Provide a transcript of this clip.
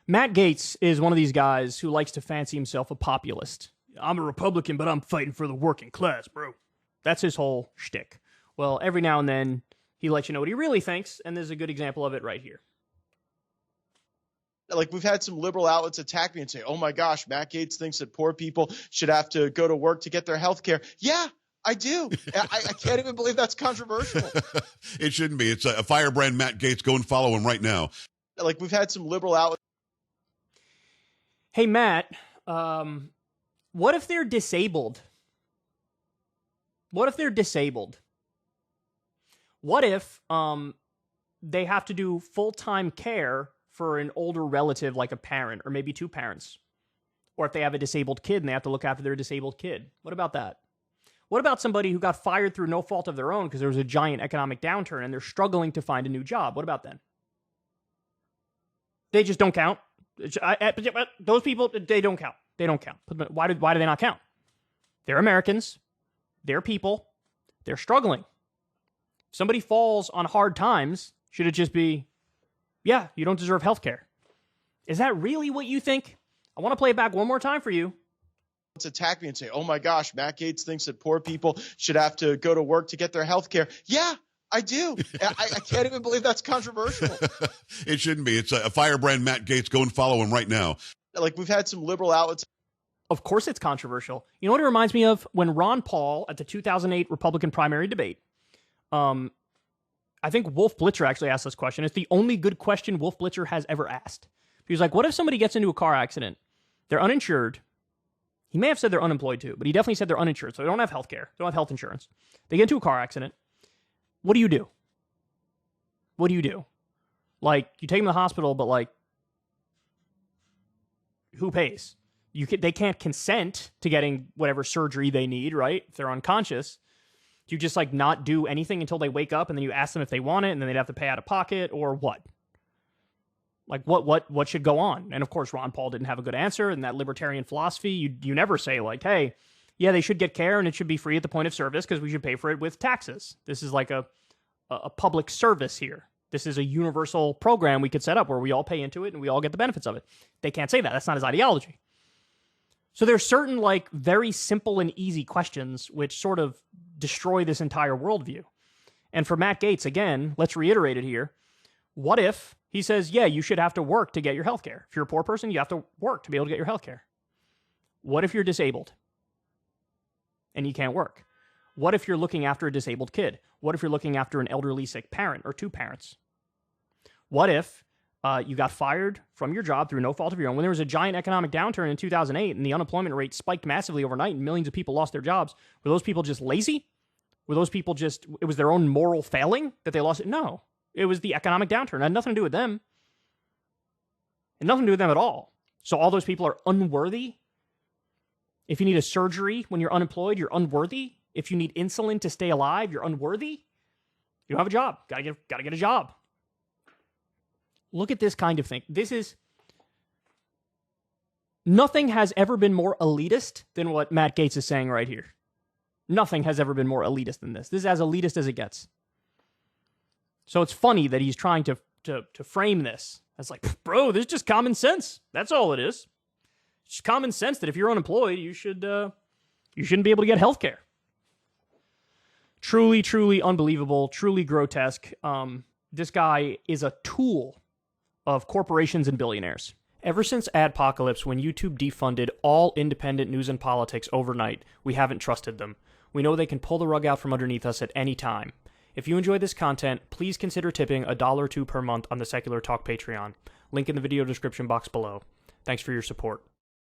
Matt Gaetz is one of these guys who likes to fancy himself a populist. I'm a Republican, but I'm fighting for the working class, bro. That's his whole shtick. Well, every now and then, he lets you know what he really thinks, and there's a good example of it right here. Like, we've had some liberal outlets attack me and say, oh my gosh, Matt Gaetz thinks that poor people should have to go to work to get their health care. Yeah, I do. I can't even believe that's controversial. It shouldn't be. It's a firebrand Matt Gaetz. Go and follow him right now. Like, we've had some liberal outlets. Hey, Matt, what if they're disabled? What if they're disabled? What if they have to do full-time care for an older relative like a parent or maybe two parents? Or if they have a disabled kid and they have to look after their disabled kid? What about that? What about somebody who got fired through no fault of their own because there was a giant economic downturn and they're struggling to find a new job? What about them? They just don't count. Those people, they don't count. They don't count. Why do they not count? They're Americans. They're people. They're struggling. If somebody falls on hard times, should it just be, yeah, you don't deserve health care? Is that really what you think? I want to play it back one more time for you. Let's attack me and say, oh my gosh, Matt Gaetz thinks that poor people should have to go to work to get their health care. Yeah, I do. I can't even believe that's controversial. It shouldn't be. It's a firebrand Matt Gaetz. Go and follow him right now. Like, we've had some liberal outlets. Of course it's controversial. You know what it reminds me of? When Ron Paul, at the 2008 Republican primary debate, I think Wolf Blitzer actually asked this question. It's the only good question Wolf Blitzer has ever asked. He was like, what if somebody gets into a car accident? They're uninsured. He may have said they're unemployed too, but he definitely said they're uninsured, so they don't have health care. They don't have health insurance. They get into a car accident. What do you do? What do you do? Like, you take them to the hospital, but like, who pays? They can't consent to getting whatever surgery they need, right? If they're unconscious. Do you just like not do anything until they wake up and then you ask them if they want it and then they'd have to pay out of pocket, or what? Like, what should go on? And of course, Ron Paul didn't have a good answer. And that libertarian philosophy, you never say like, hey, yeah, they should get care and it should be free at the point of service because we should pay for it with taxes. This is like a public service here. This is a universal program we could set up where we all pay into it and we all get the benefits of it. They can't say that. That's not his ideology. So there's certain like very simple and easy questions which sort of destroy this entire worldview. And for Matt Gaetz, again, let's reiterate it here. What if he says, yeah, you should have to work to get your health care? If you're a poor person, you have to work to be able to get your health care. What if you're disabled and you can't work? What if you're looking after a disabled kid? What if you're looking after an elderly sick parent or two parents? What if you got fired from your job through no fault of your own when there was a giant economic downturn in 2008 and the unemployment rate spiked massively overnight and millions of people lost their jobs? Were those people just lazy? Were those people just, it was their own moral failing that they lost it? No. It was the economic downturn. It had nothing to do with them. It had nothing to do with them at all. So all those people are unworthy? If you need a surgery when you're unemployed, you're unworthy? If you need insulin to stay alive, you're unworthy? You don't have a job. Gotta get a job. Look at this kind of thing. Nothing has ever been more elitist than what Matt Gaetz is saying right here. Nothing has ever been more elitist than this. This is as elitist as it gets. So it's funny that he's trying to frame this as like, bro, this is just common sense. That's all it is. It's just common sense that if you're unemployed, you shouldn't be able to get health care. Truly, truly unbelievable, truly grotesque. This guy is a tool of corporations and billionaires. Ever since Adpocalypse, when YouTube defunded all independent news and politics overnight, we haven't trusted them. We know they can pull the rug out from underneath us at any time. If you enjoy this content, please consider tipping $1 or $2 per month on the Secular Talk Patreon. Link in the video description box below. Thanks for your support.